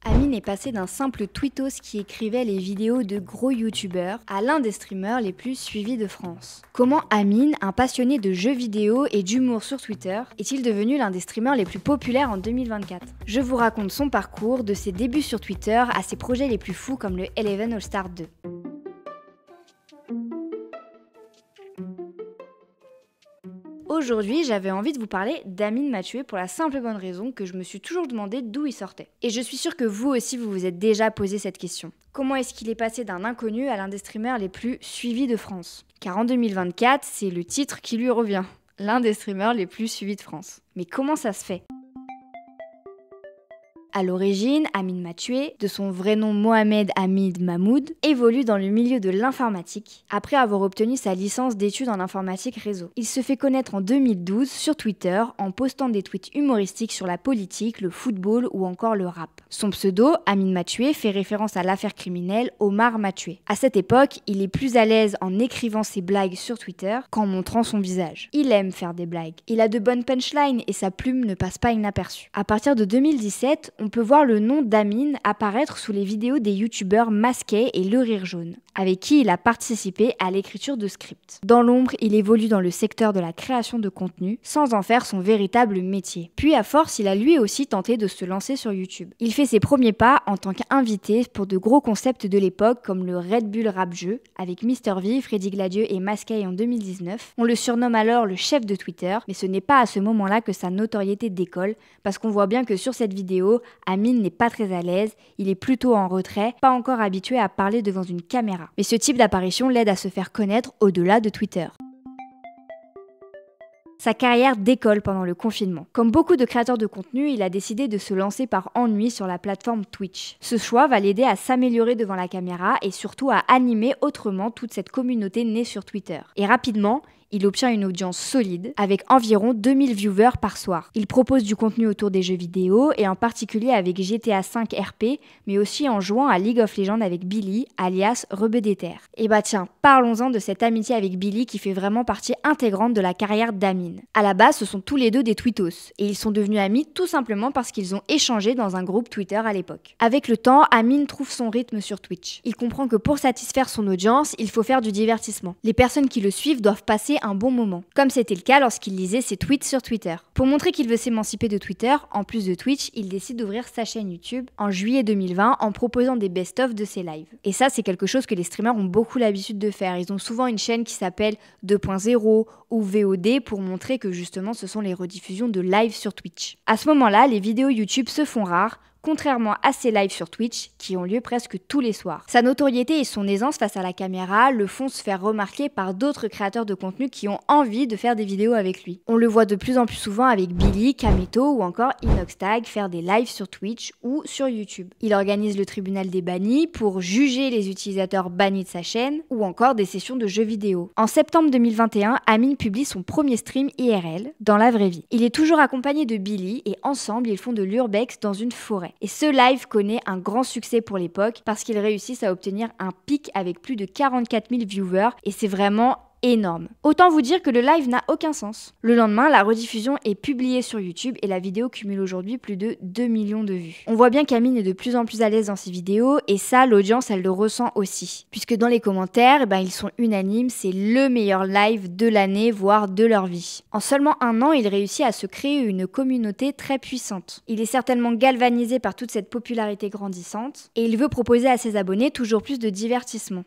Amine est passé d'un simple tweetos qui écrivait les vidéos de gros youtubeurs à l'un des streamers les plus suivis de France. Comment Amine, un passionné de jeux vidéo et d'humour sur Twitter, est-il devenu l'un des streamers les plus populaires en 2024 ? Je vous raconte son parcours, de ses débuts sur Twitter à ses projets les plus fous comme le Eleven All-Star 2. Aujourd'hui, j'avais envie de vous parler d'Amine Mathieu pour la simple et bonne raison que je me suis toujours demandé d'où il sortait. Et je suis sûre que vous aussi, vous vous êtes déjà posé cette question. Comment est-ce qu'il est passé d'un inconnu à l'un des streamers les plus suivis de France ? Car en 2024, c'est le titre qui lui revient. L'un des streamers les plus suivis de France. Mais comment ça se fait ? À l'origine, Amine Mathieu, de son vrai nom Mohamed Hamid Mahmoud, évolue dans le milieu de l'informatique après avoir obtenu sa licence d'études en informatique réseau. Il se fait connaître en 2012 sur Twitter en postant des tweets humoristiques sur la politique, le football ou encore le rap. Son pseudo, Amine Mathieu, fait référence à l'affaire criminelle Omar Mathieu. À cette époque, il est plus à l'aise en écrivant ses blagues sur Twitter qu'en montrant son visage. Il aime faire des blagues. Il a de bonnes punchlines et sa plume ne passe pas inaperçue. À partir de 2017, on peut voir le nom d'Amine apparaître sous les vidéos des youtubeurs Masquet et Le Rire Jaune, avec qui il a participé à l'écriture de scripts. Dans l'ombre, il évolue dans le secteur de la création de contenu, sans en faire son véritable métier. Puis à force, il a lui aussi tenté de se lancer sur YouTube. Il fait ses premiers pas en tant qu'invité pour de gros concepts de l'époque comme le Red Bull Rap Jeu, avec Mister V, Freddy Gladieux et Masquet en 2019. On le surnomme alors le chef de Twitter, mais ce n'est pas à ce moment-là que sa notoriété décolle, parce qu'on voit bien que sur cette vidéo, Amine n'est pas très à l'aise, il est plutôt en retrait, pas encore habitué à parler devant une caméra. Mais ce type d'apparition l'aide à se faire connaître au-delà de Twitter. Sa carrière décolle pendant le confinement. Comme beaucoup de créateurs de contenu, il a décidé de se lancer par ennui sur la plateforme Twitch. Ce choix va l'aider à s'améliorer devant la caméra et surtout à animer autrement toute cette communauté née sur Twitter. Et rapidement, il obtient une audience solide avec environ 2000 viewers par soir. Il propose du contenu autour des jeux vidéo et en particulier avec GTA V RP, mais aussi en jouant à League of Legends avec Billy, alias Rebedéter. Et bah tiens, parlons-en de cette amitié avec Billy qui fait vraiment partie intégrante de la carrière d'Amine. À la base, ce sont tous les deux des tweetos et ils sont devenus amis tout simplement parce qu'ils ont échangé dans un groupe Twitter à l'époque. Avec le temps, Amine trouve son rythme sur Twitch. Il comprend que pour satisfaire son audience, il faut faire du divertissement. Les personnes qui le suivent doivent passer un bon moment, comme c'était le cas lorsqu'il lisait ses tweets sur Twitter. Pour montrer qu'il veut s'émanciper de Twitter, en plus de Twitch, il décide d'ouvrir sa chaîne YouTube en juillet 2020 en proposant des best-of de ses lives. Et ça, c'est quelque chose que les streamers ont beaucoup l'habitude de faire. Ils ont souvent une chaîne qui s'appelle 2.0 ou VOD pour montrer que justement ce sont les rediffusions de live sur Twitch. À ce moment-là, les vidéos YouTube se font rares, contrairement à ses lives sur Twitch qui ont lieu presque tous les soirs. Sa notoriété et son aisance face à la caméra le font se faire remarquer par d'autres créateurs de contenu qui ont envie de faire des vidéos avec lui. On le voit de plus en plus souvent avec Billy, Kameto ou encore Inoxtag faire des lives sur Twitch ou sur YouTube. Il organise le tribunal des bannis pour juger les utilisateurs bannis de sa chaîne ou encore des sessions de jeux vidéo. En septembre 2021, Amine publie son premier stream IRL dans la vraie vie. Il est toujours accompagné de Billy et ensemble ils font de l'urbex dans une forêt. Et ce live connaît un grand succès pour l'époque parce qu'ils réussissent à obtenir un pic avec plus de 44 000 viewers et c'est vraiment énorme. Autant vous dire que le live n'a aucun sens. Le lendemain, la rediffusion est publiée sur YouTube et la vidéo cumule aujourd'hui plus de 2 millions de vues. On voit bien qu'Amine est de plus en plus à l'aise dans ses vidéos et ça, l'audience, elle le ressent aussi. Puisque dans les commentaires, ils sont unanimes, c'est le meilleur live de l'année, voire de leur vie. En seulement un an, il réussit à se créer une communauté très puissante. Il est certainement galvanisé par toute cette popularité grandissante et il veut proposer à ses abonnés toujours plus de divertissement.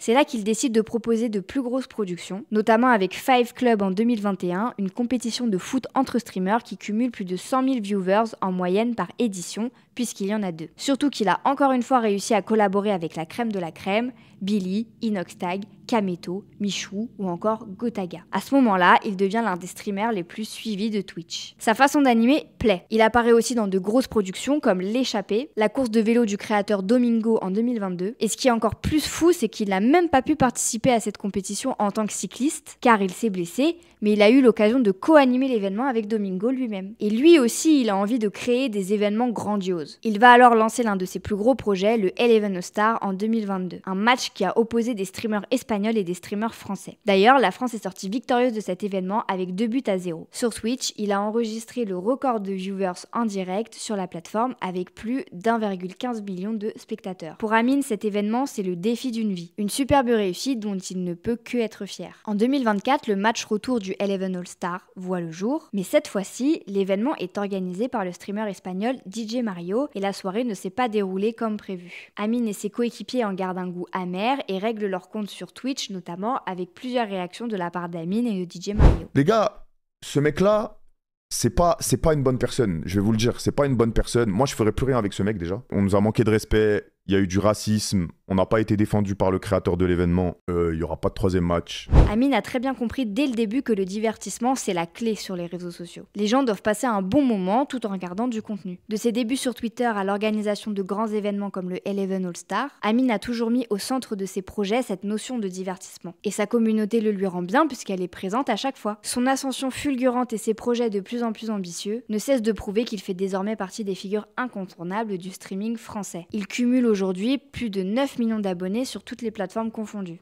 C'est là qu'il décide de proposer de plus grosses productions, notamment avec Five Club en 2021, une compétition de foot entre streamers qui cumule plus de 100 000 viewers en moyenne par édition, puisqu'il y en a 2. Surtout qu'il a encore une fois réussi à collaborer avec la crème de la crème, Billy, Inoxtag, Kameto, Michou ou encore Gotaga. À ce moment-là, il devient l'un des streamers les plus suivis de Twitch. Sa façon d'animer plaît. Il apparaît aussi dans de grosses productions comme L'échappée, la course de vélo du créateur Domingo en 2022. Et ce qui est encore plus fou, c'est qu'il n'a même pas pu participer à cette compétition en tant que cycliste, car il s'est blessé, mais il a eu l'occasion de co-animer l'événement avec Domingo lui-même. Et lui aussi, il a envie de créer des événements grandioses. chose. Il va alors lancer l'un de ses plus gros projets, le Eleven All-Star en 2022, un match qui a opposé des streamers espagnols et des streamers français. D'ailleurs, la France est sortie victorieuse de cet événement avec 2-0. Sur Twitch, il a enregistré le record de viewers en direct sur la plateforme avec plus d'1,15 million de spectateurs. Pour Amine, cet événement, c'est le défi d'une vie. Une superbe réussite dont il ne peut que être fier. En 2024, le match retour du Eleven All-Star voit le jour, mais cette fois-ci, l'événement est organisé par le streamer espagnol DJ Mario et la soirée ne s'est pas déroulée comme prévu. Amine et ses coéquipiers en gardent un goût amer et règlent leur compte sur Twitch notamment avec plusieurs réactions de la part d'Amine et de DJ Mario. Les gars, ce mec-là, c'est pas une bonne personne, je vais vous le dire, c'est pas une bonne personne. Moi, je ferais plus rien avec ce mec déjà. On nous a manqué de respect, il y a eu du racisme, on n'a pas été défendu par le créateur de l'événement, il y aura pas de troisième match. Amine a très bien compris dès le début que le divertissement, c'est la clé sur les réseaux sociaux. Les gens doivent passer un bon moment tout en regardant du contenu. De ses débuts sur Twitter à l'organisation de grands événements comme le Eleven All-Star, Amine a toujours mis au centre de ses projets cette notion de divertissement. Et sa communauté le lui rend bien puisqu'elle est présente à chaque fois. Son ascension fulgurante et ses projets de plus en plus ambitieux ne cessent de prouver qu'il fait désormais partie des figures incontournables du streaming français. Il cumule aujourd'hui plus de 9 millions d'abonnés sur toutes les plateformes confondues.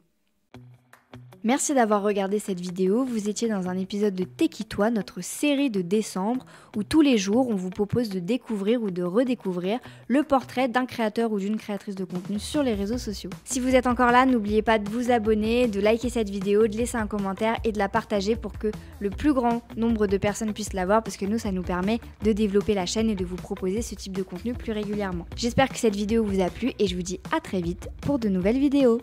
Merci d'avoir regardé cette vidéo, vous étiez dans un épisode de Tekitoi, notre série de décembre, où tous les jours on vous propose de découvrir ou de redécouvrir le portrait d'un créateur ou d'une créatrice de contenu sur les réseaux sociaux. Si vous êtes encore là, n'oubliez pas de vous abonner, de liker cette vidéo, de laisser un commentaire et de la partager pour que le plus grand nombre de personnes puissent la voir parce que nous ça nous permet de développer la chaîne et de vous proposer ce type de contenu plus régulièrement. J'espère que cette vidéo vous a plu et je vous dis à très vite pour de nouvelles vidéos.